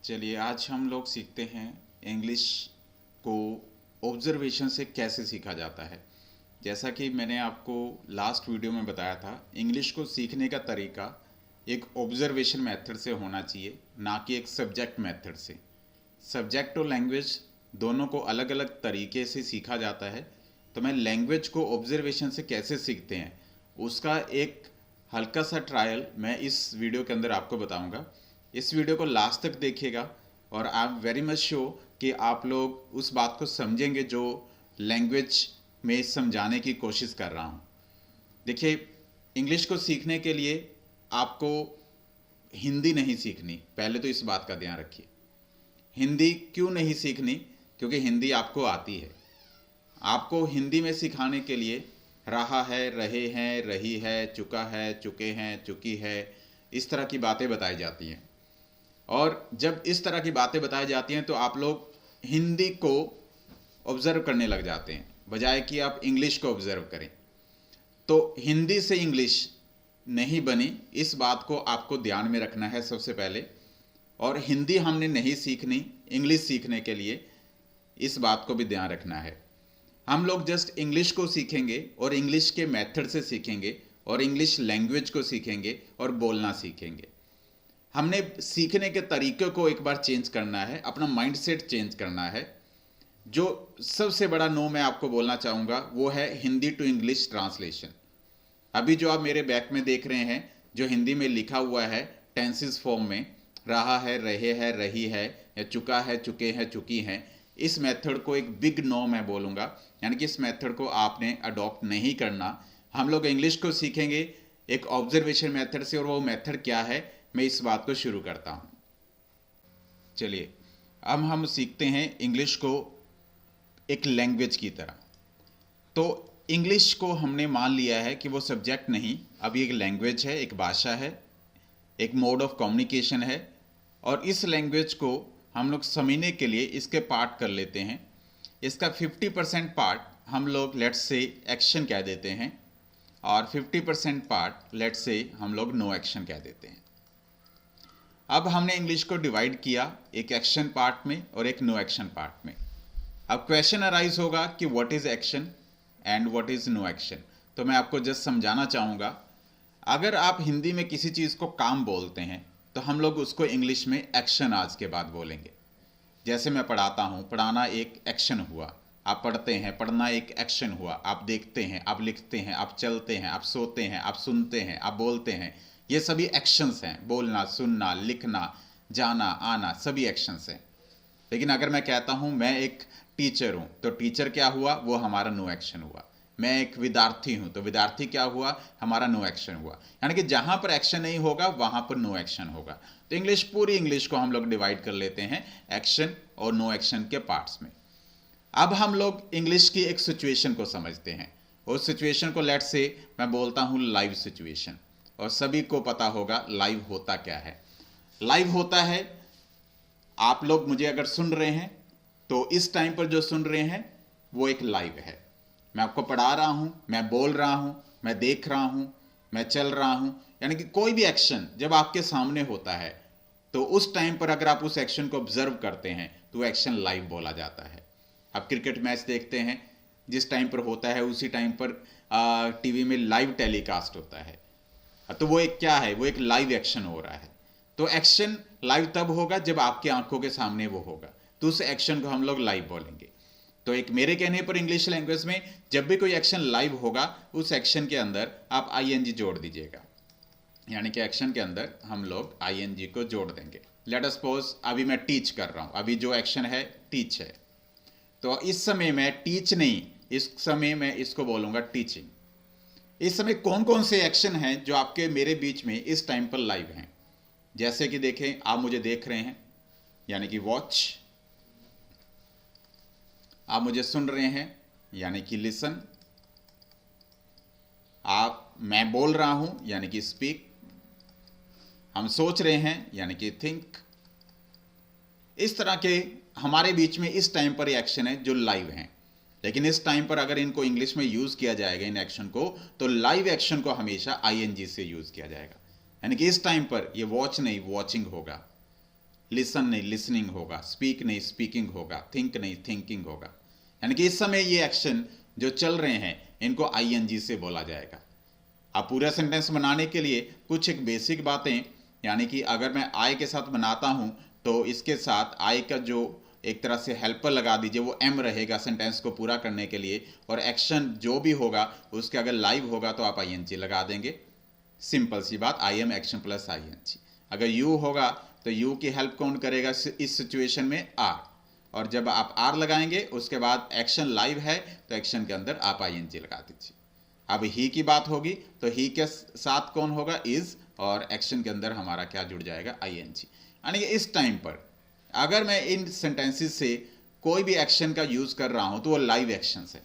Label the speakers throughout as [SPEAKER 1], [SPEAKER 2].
[SPEAKER 1] चलिए आज हम लोग सीखते हैं इंग्लिश को ऑब्जर्वेशन से कैसे सीखा जाता है। जैसा कि मैंने आपको लास्ट वीडियो में बताया था, इंग्लिश को सीखने का तरीका एक ऑब्जर्वेशन मेथड से होना चाहिए, ना कि एक सब्जेक्ट मेथड से। सब्जेक्ट और लैंग्वेज दोनों को अलग अलग तरीके से सीखा जाता है। तो मैं लैंग्वेज को ऑब्जर्वेशन से कैसे सीखते हैं उसका एक हल्का सा ट्रायल मैं इस वीडियो के अंदर आपको बताऊंगा। इस वीडियो को लास्ट तक देखिएगा और I am very much sure कि आप लोग उस बात को समझेंगे जो लैंग्वेज में समझाने की कोशिश कर रहा हूँ। देखिए, इंग्लिश को सीखने के लिए आपको हिंदी नहीं सीखनी, पहले तो इस बात का ध्यान रखिए। हिंदी क्यों नहीं सीखनी? क्योंकि हिंदी आपको आती है। आपको हिंदी में सिखाने के लिए रहा है, रहे हैं, रही है, चुका है, चुके हैं, चुकी है, इस तरह की बातें बताई जाती हैं। और जब इस तरह की बातें बताई जाती हैं तो आप लोग हिंदी को ऑब्जर्व करने लग जाते हैं, बजाय कि आप इंग्लिश को ऑब्जर्व करें। तो हिंदी से इंग्लिश नहीं बनी, इस बात को आपको ध्यान में रखना है सबसे पहले। और हिंदी हमने नहीं सीखनी इंग्लिश सीखने के लिए, इस बात को भी ध्यान रखना है। हम लोग जस्ट इंग्लिश को सीखेंगे और इंग्लिश के मेथड से सीखेंगे और इंग्लिश लैंग्वेज को सीखेंगे और बोलना सीखेंगे। हमने सीखने के तरीके को एक बार चेंज करना है, अपना माइंडसेट चेंज करना है। जो सबसे बड़ा नो मैं आपको बोलना चाहूँगा वो है हिंदी टू इंग्लिश ट्रांसलेशन। अभी जो आप मेरे बैक में देख रहे हैं, जो हिंदी में लिखा हुआ है टेंसेस फॉर्म में, रहा है, रहे है, रही है, या चुका है, चुके हैं, चुकी हैं, इस मेथड को एक बिग नो मैं बोलूँगा। यानी कि इस मेथड को आपने अडॉप्ट नहीं करना। हम लोग इंग्लिश को सीखेंगे एक ऑब्जर्वेशन मेथड से, और वो मेथड क्या है मैं इस बात को शुरू करता हूँ। चलिए अब हम सीखते हैं इंग्लिश को एक लैंग्वेज की तरह। तो इंग्लिश को हमने मान लिया है कि वो सब्जेक्ट नहीं, अब ये एक लैंग्वेज है, एक भाषा है, एक मोड ऑफ कम्युनिकेशन है। और इस लैंग्वेज को हम लोग समझने के लिए इसके पार्ट कर लेते हैं। इसका 50% पार्ट हम लोग लेट्स से एक्शन कह देते हैं, और 50% पार्ट लेट्स से हम लोग नो एक्शन कह देते हैं। अब हमने इंग्लिश को डिवाइड किया एक एक्शन पार्ट में और एक नो एक्शन पार्ट में। अब क्वेश्चन अराइज होगा कि what is action and what is no action. तो मैं आपको जस्ट समझाना चाहूँगा, अगर आप हिंदी में किसी चीज़ को काम बोलते हैं तो हम लोग उसको इंग्लिश में एक्शन आज के बाद बोलेंगे। जैसे मैं पढ़ाता हूँ, पढ़ाना एक एक्शन हुआ। आप पढ़ते हैं, पढ़ना एक एक्शन हुआ। आप देखते हैं, आप लिखते हैं, आप चलते हैं, आप सोते हैं, आप सुनते हैं, आप बोलते हैं, ये सभी एक्शंस हैं। बोलना, सुनना, लिखना, जाना, आना, सभी एक्शंस हैं। लेकिन अगर मैं कहता हूँ मैं एक टीचर हूँ, तो टीचर क्या हुआ? वो हमारा नो एक्शन हुआ। मैं एक विद्यार्थी हूँ, तो विद्यार्थी क्या हुआ? हमारा नो एक्शन हुआ। यानी कि जहाँ पर एक्शन नहीं होगा वहाँ पर नो एक्शन होगा। तो इंग्लिश, पूरी इंग्लिश को हम लोग डिवाइड कर लेते हैं एक्शन और नो एक्शन के पार्ट्स में। अब हम लोग इंग्लिश की एक सिचुएशन को समझते हैं। उस सिचुएशन को लेट्स से मैं बोलता हूँ लाइव सिचुएशन, और सभी को पता होगा लाइव होता क्या है। लाइव होता है, आप लोग मुझे अगर सुन रहे हैं तो इस टाइम पर जो सुन रहे हैं वो एक लाइव है। मैं आपको पढ़ा रहा हूँ, मैं बोल रहा हूँ, मैं देख रहा हूँ, मैं चल रहा हूँ, यानी कि कोई भी एक्शन जब आपके सामने होता है तो उस टाइम पर अगर आप उस एक्शन को ऑब्जर्व करते हैं तो एक्शन लाइव बोला जाता है। आप क्रिकेट मैच देखते हैं, जिस टाइम पर होता है उसी टाइम पर टीवी में लाइव टेलीकास्ट होता है, तो वो एक क्या है? वो एक लाइव एक्शन हो रहा है। तो एक्शन लाइव तब होगा जब आपकी आंखों के सामने वो होगा, तो उस एक्शन को हम लोग लाइव बोलेंगे। तो एक मेरे कहने पर इंग्लिश लैंग्वेज में जब भी कोई एक्शन लाइव होगा उस एक्शन के अंदर आप आईएनजी जोड़ दीजिएगा। यानी कि एक्शन के अंदर हम लोग आईएनजी को जोड़ देंगे। लेट अस सपोज अभी मैं टीच कर रहा हूँ, अभी जो एक्शन है टीच है, तो इस समय मैं टीच नहीं, इस समय मैं इसको बोलूँगा टीचिंग। इस समय कौन कौन से एक्शन हैं जो आपके मेरे बीच में इस टाइम पर लाइव हैं? जैसे कि देखें, आप मुझे देख रहे हैं यानी कि वॉच, आप मुझे सुन रहे हैं यानी कि लिसन, मैं बोल रहा हूं यानी कि स्पीक, हम सोच रहे हैं यानी कि थिंक। इस तरह के हमारे बीच में इस टाइम पर एक्शन है जो लाइव हैं। लेकिन इस टाइम पर अगर इनको इंग्लिश में यूज किया जाएगा इन एक्शन को, तो लाइव एक्शन को हमेशा आईएनजी से यूज किया जाएगा। यानी कि इस टाइम पर ये वॉच नहीं, वॉचिंग होगा। लिसन नहीं लिसनिंग होगा, स्पीक नहीं स्पीकिंग होगा, थिंक नहीं थिंकिंग होगा। यानी कि इस समय ये एक्शन जो चल रहे हैं इनको आईएनजी से बोला जाएगा। अब पूरा सेंटेंस बनाने के लिए कुछ एक बेसिक बातें, यानी कि अगर मैं आई के साथ बनाता हूं तो इसके साथ आई का जो एक तरह से हेल्पर लगा दीजिए, वो एम रहेगा सेंटेंस को पूरा करने के लिए, और एक्शन जो भी होगा उसके अगर लाइव होगा तो आप आईएनजी लगा देंगे। सिंपल सी बात, I am action plus ING. अगर यू होगा तो यू की हेल्प कौन करेगा इस सिचुएशन में? आर। और जब आप आर लगाएंगे उसके बाद एक्शन लाइव है तो एक्शन के अंदर आप आईएनजी लगा दीजिए। अब ही की बात होगी तो ही के साथ कौन होगा? इज, और एक्शन के अंदर हमारा क्या जुड़ जाएगा? आईएनजी। यानी कि इस टाइम पर अगर मैं इन सेंटेंसेस से कोई भी एक्शन का यूज कर रहा हूं तो वो लाइव एक्शन है।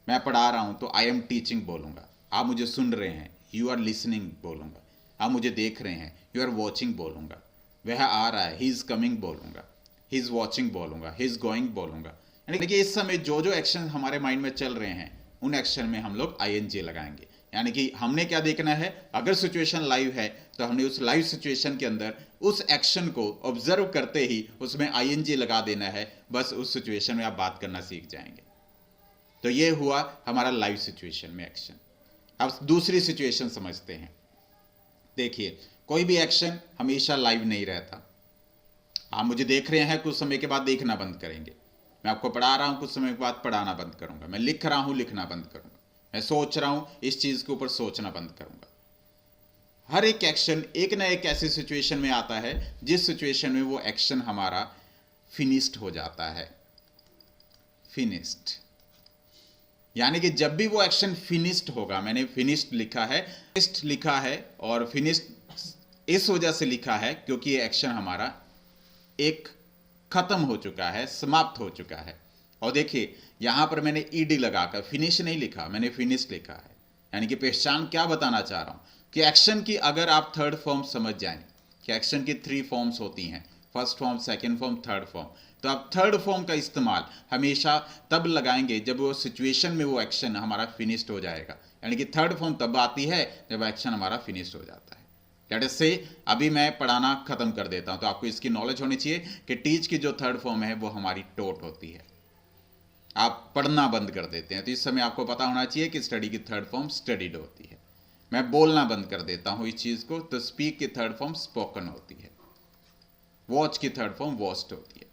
[SPEAKER 1] मैं पढ़ा रहा हूं तो आई एम टीचिंग बोलूंगा, आप मुझे सुन रहे हैं, यू आर लिसनिंग बोलूंगा, आप मुझे देख रहे हैं, यू आर वॉचिंग बोलूंगा, वह आ रहा है, ही इज कमिंग बोलूंगा, ही इज वॉचिंग बोलूंगा, ही इज गोइंग बोलूंगा। यानी कि इस समय जो जो एक्शन हमारे माइंड में चल रहे हैं उन एक्शन में हम लोग आईएनजी लगाएंगे। यानी कि हमने क्या देखना है, अगर सिचुएशन लाइव है तो हमने उस लाइव सिचुएशन के अंदर उस एक्शन को ऑब्जर्व करते ही उसमें आईएनजी लगा देना है। बस उस सिचुएशन में आप बात करना सीख जाएंगे। तो ये हुआ हमारा लाइव सिचुएशन में एक्शन। अब दूसरी सिचुएशन समझते हैं। देखिए, कोई भी एक्शन हमेशा लाइव नहीं रहता। आप मुझे देख रहे हैं, कुछ समय के बाद देखना बंद करेंगे। मैं आपको पढ़ा रहा हूं, कुछ समय के बाद पढ़ाना बंद करूंगा। मैं लिख रहा हूं, लिखना बंद करूंगा। मैं सोच रहा हूं, इस चीज के ऊपर सोचना बंद करूंगा। हर एक एक्शन एक ना एक ऐसी सिचुएशन में आता है जिस सिचुएशन में वो एक्शन हमारा फिनिश्ड हो जाता है। फिनिश्ड यानी कि जब भी वो एक्शन फिनिश्ड होगा, मैंने फिनिश्ड लिखा है, फिनिश्ड लिखा है, और फिनिश्ड इस वजह से लिखा है क्योंकि ये एक्शन हमारा एक खत्म हो चुका है, समाप्त हो चुका है। और देखिए यहां पर मैंने ईडी लगाकर फिनिश नहीं लिखा, मैंने फिनिश लिखा है। यानी कि पहचान क्या बताना चाह रहा हूं कि एक्शन की अगर आप थर्ड फॉर्म समझ जाएं कि एक्शन की 3 फॉर्म्स होती हैं, first form, second form, third form, तो आप थर्ड फॉर्म का इस्तेमाल हमेशा तब लगाएंगे जब वो सिचुएशन में वो एक्शन हमारा फिनिश्ड हो जाएगा। यानी कि थर्ड फॉर्म तब आती है जब एक्शन हमारा फिनिश्ड हो जाता है। लेट अस से अभी मैं पढ़ाना खत्म कर देता हूं, तो आपको इसकी नॉलेज होनी चाहिए कि टीच की जो थर्ड फॉर्म है वो हमारी टोट होती है। आप पढ़ना बंद कर देते हैं तो इस समय आपको पता होना चाहिए कि स्टडी की थर्ड फॉर्म स्टडीड होती है। मैं बोलना बंद कर देता हूं इस चीज को तो स्पीक की थर्ड फॉर्म स्पोकन होती है। वॉच की थर्ड फॉर्म वॉच्ड होती है।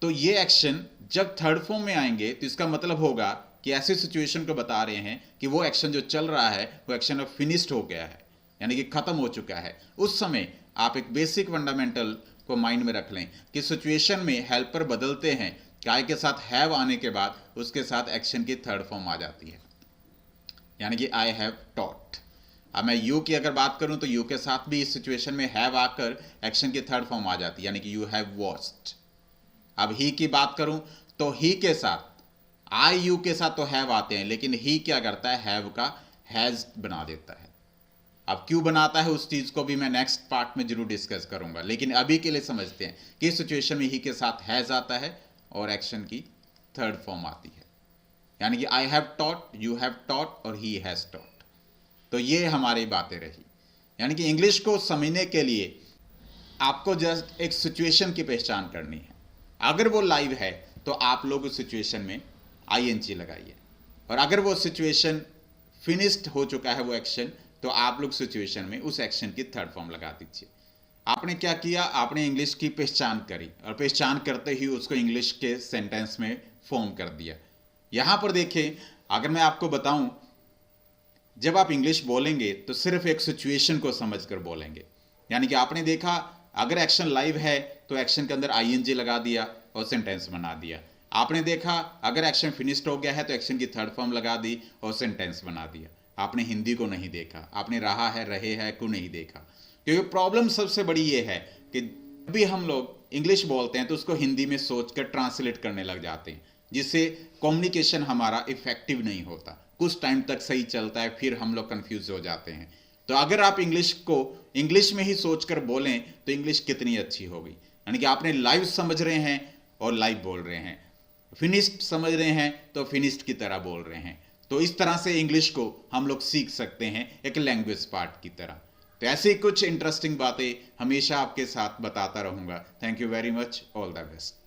[SPEAKER 1] तो ये एक्शन जब थर्ड फॉर्म में आएंगे तो इसका मतलब होगा कि ऐसी सिचुएशन को बता रहे हैं कि वो एक्शन जो चल रहा है वो एक्शन अब फिनिश्ड हो गया है, यानी कि खत्म हो चुका है। उस समय आप एक बेसिक फंडामेंटल को माइंड में रख लें कि सिचुएशन में हेल्पर बदलते हैं, काय के साथ हैव आने के बाद उसके साथ एक्शन की थर्ड फॉर्म आ जाती है, यानी कि आई हैव टॉट। अब मैं यू की अगर बात करूं तो यू के साथ भी इस सिचुएशन में हैव आकर एक्शन की थर्ड फॉर्म आ जाती है, यानी कि यू हैव वॉच्ड। अब ही की बात करूं तो ही के साथ आई यू के साथ तो हैव आते हैं, लेकिन ही क्या करता है, हैव का हैज बना देता है। अब क्यों बनाता है उस चीज को भी मैं नेक्स्ट पार्ट में जरूर डिस्कस करूंगा, लेकिन अभी के लिए समझते हैं कि सिचुएशन में ही के साथ हैज आता है और एक्शन की थर्ड फॉर्म आती है, यानी कि I have taught, you have taught और ही हैज टॉट। तो ये हमारी बातें रही। यानी कि इंग्लिश को समझने के लिए आपको जस्ट एक सिचुएशन की पहचान करनी है। अगर वो लाइव है तो आप लोग उस सिचुएशन में आईएनजी लगाइए, और अगर वो सिचुएशन फिनिश्ड हो चुका है वो एक्शन, तो आप लोग सिचुएशन में उस एक्शन की थर्ड फॉर्म लगा दीजिए। आपने क्या किया, आपने इंग्लिश की पहचान करी और पहचान करते ही उसको इंग्लिश के सेंटेंस में फॉर्म कर दिया। यहां पर देखिए, अगर मैं आपको बताऊं, जब आप इंग्लिश बोलेंगे तो सिर्फ एक सिचुएशन को समझकर बोलेंगे। यानी कि आपने देखा अगर एक्शन लाइव है तो एक्शन के अंदर आईएनजी लगा दिया और सेंटेंस बना दिया। आपने देखा अगर एक्शन फिनिश्ड हो गया है तो एक्शन की थर्ड फॉर्म लगा दी और सेंटेंस बना दिया। आपने हिंदी को नहीं देखा, आपने रहा है, रहे है को नहीं देखा। क्योंकि प्रॉब्लम सबसे बड़ी ये है कि जब भी हम लोग इंग्लिश बोलते हैं तो उसको हिंदी में सोचकर ट्रांसलेट करने लग जाते हैं, जिससे कम्युनिकेशन हमारा इफेक्टिव नहीं होता। कुछ टाइम तक सही चलता है, फिर हम लोग कंफ्यूज हो जाते हैं। तो अगर आप इंग्लिश को इंग्लिश में ही सोचकर बोलें तो इंग्लिश कितनी अच्छी होगी। यानी कि आपने लाइव समझ रहे हैं और लाइव बोल रहे हैं, फिनिश्ड समझ रहे हैं तो फिनिश्ड की तरह बोल रहे हैं। तो इस तरह से इंग्लिश को हम लोग सीख सकते हैं एक लैंग्वेज पार्ट की तरह। तो ऐसे कुछ इंटरेस्टिंग बातें हमेशा आपके साथ बताता रहूँगा। Thank you very much, all the best.